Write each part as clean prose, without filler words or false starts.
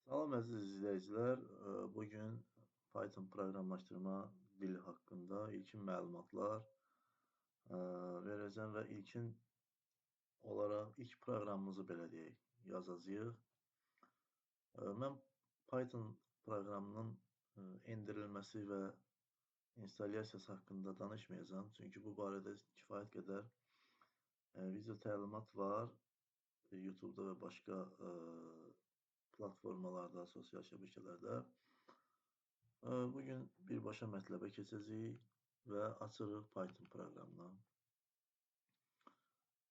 Salam əziz izləyicilər. Bugün Python proqramlaşdırma dili haqqında ilkin məlumatlar verəcəm və ilkin olaraq ilk proqramımızı belə deyək, yazacağıq. Mən Python proqramının endirilməsi və instalyasiyası haqqında danışmayacağım. Çünki bu barədə kifayət qədər video təlimat var YouTube-da və başqa platformalarda, sosial şəbəkələrdə. Bugün birbaşa mətləbə keçəcəyik və açırıq Python proqramını.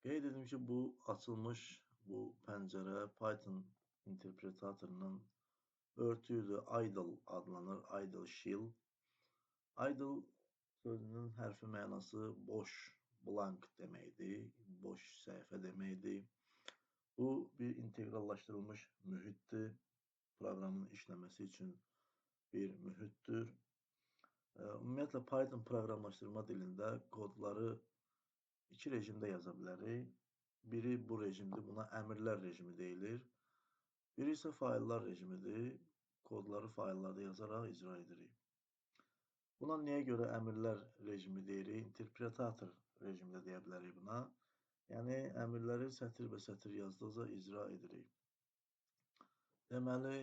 Qeyd edim ki, bu açılmış bu pəncərə Python interpretatorunun örtüyüdür. Idle adlanır, idle shell. Idle sözünün hərfi mənası boş, blank deməkdir, boş səhifə deməkdir. Bu bir inteqrallaşdırılmış mühitdir. Proqramın işləməsi üçün bir mühitdir. Ümumiyyətlə, Python proqramlaşdırma dilində kodları iki rejimdə yaza bilərik. Biri bu rejimdir, buna əmrlər rejimi deyilir. Biri isə fayllar rejimidir. Kodları fayllarda yazaraq icra edirik. Buna nəyə görə əmrlər rejimi deyirik? Interpretator rejimi də deyə bilərik buna. Yəni, əmrləri sətir və sətir yazdıqca icra edirik. Deməli,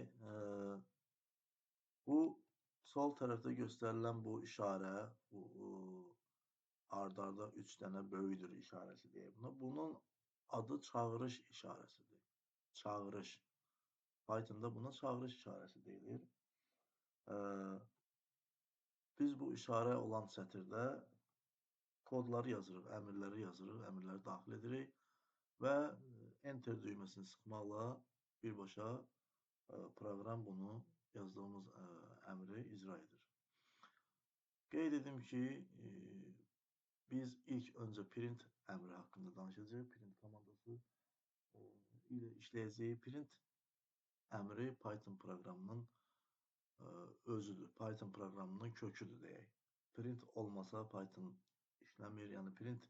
bu sol tərəfdə göstərilən bu işarə, ard-arda 3 dənə böyüdür işarəsi deyək buna. Bunun adı çağırış işarəsidir. Çağırış. Python'da buna çağırış işarəsi deyilir. Biz bu işarə olan sətirdə kodları yazırıq, əmrləri yazırıq, əmrləri daxil edirik və Enter düyməsini sıxmaqla birbaşa proqram bunu yazdığımız əmri icra edir. Qeyd edim ki, biz ilk öncə print əmri haqqında danışacağıq. Print komandası ilə işləyəcək. Print əmri Python proqramının özüdür. Python proqramının köküdür deyək. Print olmasa Python işləmir. Yəni print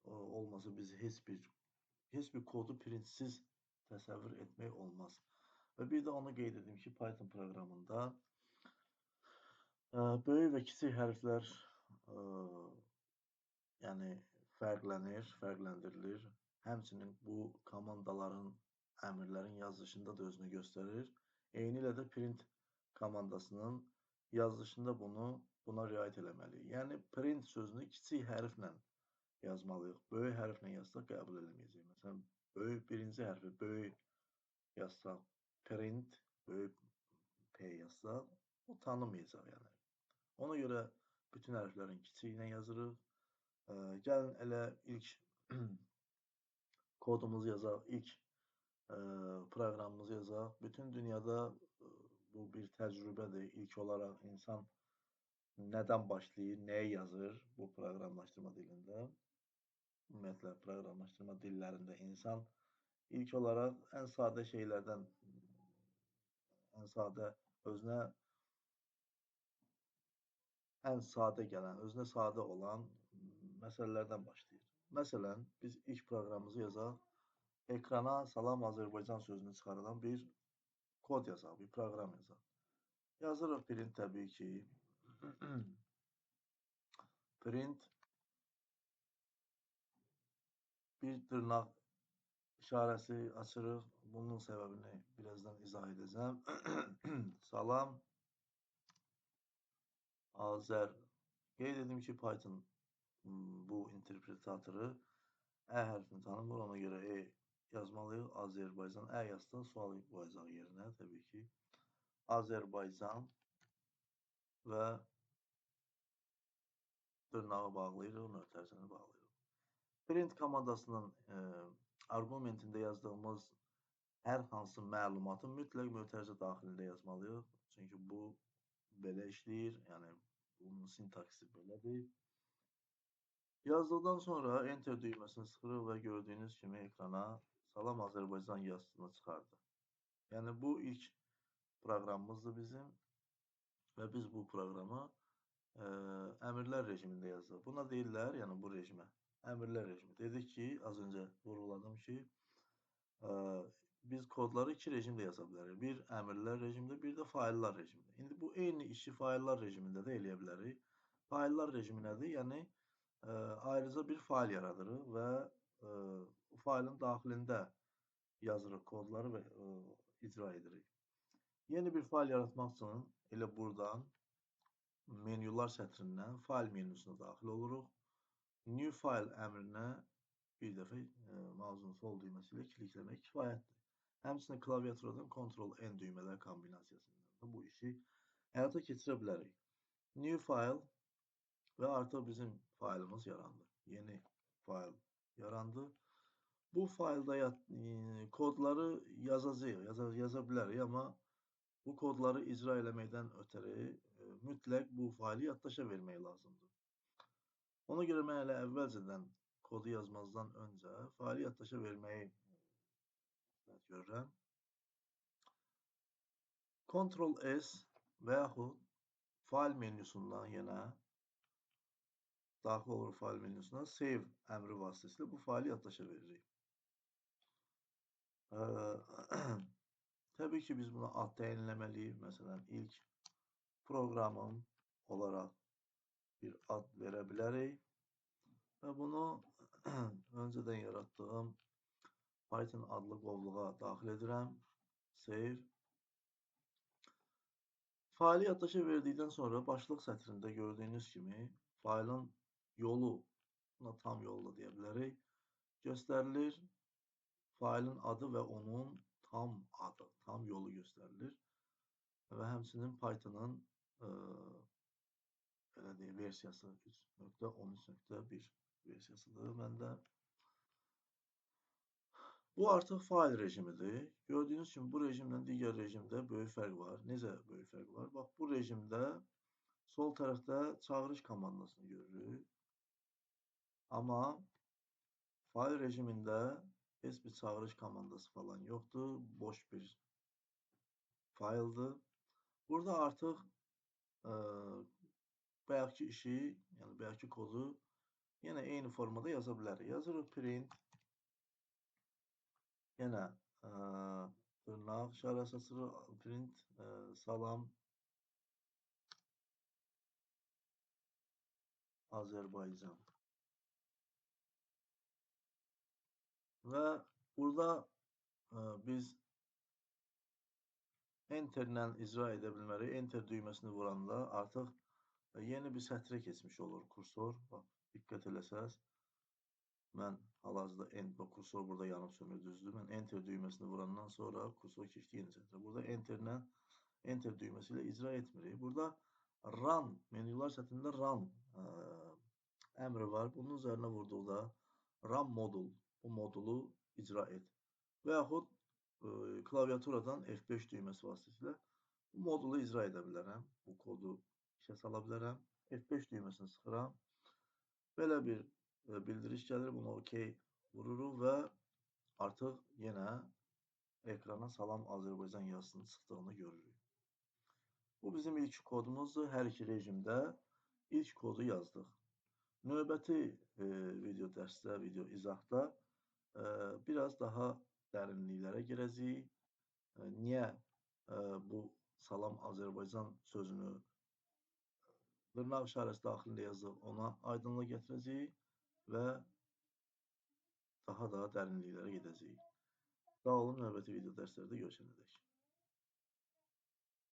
olmasa biz heç bir kodu printsiz təsəvvür etmək olmaz. Və bir də onu qeyd edim ki, Python proqramında böyük və kiçik hərflər yəni fərqləndirilir. Həmçinin bu komandaların, əmrlərin yazılışında da özünü göstərir. Eynilə də print komandasının yazılışında buna riayət eləməliyik. Yəni print sözünü kiçik hərflə yazmalıyıq. Böyük hərflə yazsaq qəbul eləməyəcək. Məsələn, birinci hərfi böyük yazsaq print, böyük P yazsaq, o tanımayacaq yəni. Ona görə bütün hərflərin kiçiylə yazırıq. Gəlin elə ilk kodumuzu yazaq, ilk proqramımızı yazaq. Bütün dünyada bu bir təcrübədir. İlk olaraq insan nədən başlayır, nəyə yazır bu proqramlaşdırma dilində? Ümumiyyətlə, proqramlaşdırma dillərində insan ilk olaraq ən sadə şeylərdən, ən sadə, ən sadə gələn, özünə sadə olan məsələlərdən başlayır. Məsələn, biz ilk proqramımızı yazaq, ekrana Salam Azərbaycan sözünü çıxarılan bir kod yazaq, bir proqram yazaq. Yazırıq print təbii ki. Print bir dırnaq işarəsi açırıq. Bunun səbəbini birazdan izah edəcəm. Salam Azər. Qeyd edim ki, Python bu interpretatoru ə hərfini tanımır, ona görə E yazmalıyıq. Azərbaycan ə yazsaq sual qoyacaq yerinə təbii ki. Azərbaycan və dırnağı bağlayırıq, mötərizəni bağlayırıq. Print komandasının arqumentində yazdığımız hər hansı məlumatı mütləq mötərizə daxilində yazmalıyıq. Çünki bu belə işləyir, yəni bunun sintaksi belədir. Yazdıqdan sonra Enter düyməsini sıxırıq və gördüyünüz kimi ekrana Salam Azərbaycan yazısını çıxardı. Yəni bu ilk proqramımızdır bizim və biz bu proqramı əmrlər rejimində yazırıq. Buna deyirlər, yəni bu rejimə əmrlər rejimi. Dedik ki, az öncə vurğuladım ki, biz kodları iki rejimdə yaza bilərik. Bir əmrlər rejimində, bir də faillər rejimində. İndi bu eyni işi faillər rejimində də eləyə bilərik. Faillər rejimi nədir? Yəni ayrıca bir fail yaradırıq və bu failin daxilində yazırıq kodları və icra edirik. Yeni bir fail yaratmaq üçün elə buradan menyular sətrindən fail menüsünə daxil oluruq. New file əmrinə bir dəfə mausun sol düyməsi ilə klikləmək kifayətdir. Həmçinin klaviaturadan Ctrl-N düymələr kombinasiyasından da bu işi həyata keçirə bilərik. New file və artıq bizim faylımız yarandı. Yeni fayl yarandı. Bu faylda kodları yazacağıq, yaza bilərik, amma bu kodları icra eləməkdən ötəri mütləq bu faylı yaddaşa vermək lazımdır. Ona görə mən elə əvvəlcədən kodu yazmazdan öncə faylı yaddaşa verməyi görürəm. Ctrl-S və yaxud fayl menyusundan yenə daxil olur fayl menyusuna save əmri vasitəsilə bu faylı yaddaşa veririk. Təbii ki, biz buna ad təyinləməliyik. Məsələn, ilk proqramım olaraq bir ad verə bilərik. Və bunu öncədən yaratdığım Python adlı qovluğa daxil edirəm. Save. Faylı yaddaşa verdikdən sonra başlıq sətrində gördüyünüz kimi faylın yolu, buna tam yolu da deyə bilərik, göstərilir. Faylın adı və onun tam adı, tam yolu göstərilir. Və həmçinin Python'ın versiyası 3.13.1 versiyasıdır məndə. Bu artıq fayl rejimidir. Gördüyünüz kimi bu rejimlə digər rejimdə böyük fərq var. Necə böyük fərq var? Bax, bu rejimdə sol tərəfdə çağırış komandasını görürük. Amma fayl rejimində heç bir çağırış komandası falan yoxdur. Boş bir fayldır. Burada artıq bayaqki işi, yəni bayaqki kodu yenə eyni formada yaza bilərik. Yazırıq print, yenə dırnaq işarəsi açırıq, print salam Azərbaycan. Və burada biz Enter-lə icra edə bilmərik. Enter düyməsini vuranda artıq yeni bir sətrə keçmiş olur kursor. Bax, diqqət eləsəz, mən hal-hazırda kursor burada yanıb sönür, düzdür. Mən Enter düyməsini vurandan sonra kursor keçdi yeni sətrə. Burada Enter düyməsi ilə icra etmirik. Burada Run, menyular sətrində Run əmri var. Bunun üzərinə vurduqda Run modul, bu modulu icra et. Və yaxud klaviaturadan F5 düyməsi vasitəsilə bu modulu icra edə bilərəm. Bu kodu işə sala bilərəm. F5 düyməsini sıxıram. Belə bir bildiriş gəlir. Bunu OK vururuq və artıq yenə ekrana Salam Azərbaycan yazısının çıxdığını görürük. Bu bizim ilk kodumuzdur. Hər iki rejimdə ilk kodu yazdıq. Növbəti video dərsdə, video izahda biraz daha dərinliklərə girəcəyik. Niyə bu Salam Azərbaycan sözünü dırnaq işarəsi daxilində yazıb ona aydınlıq gətirəcəyik və daha da dərinliklərə gedəcəyik. Sağ olun, növbəti video dərslərdə görüşənədək.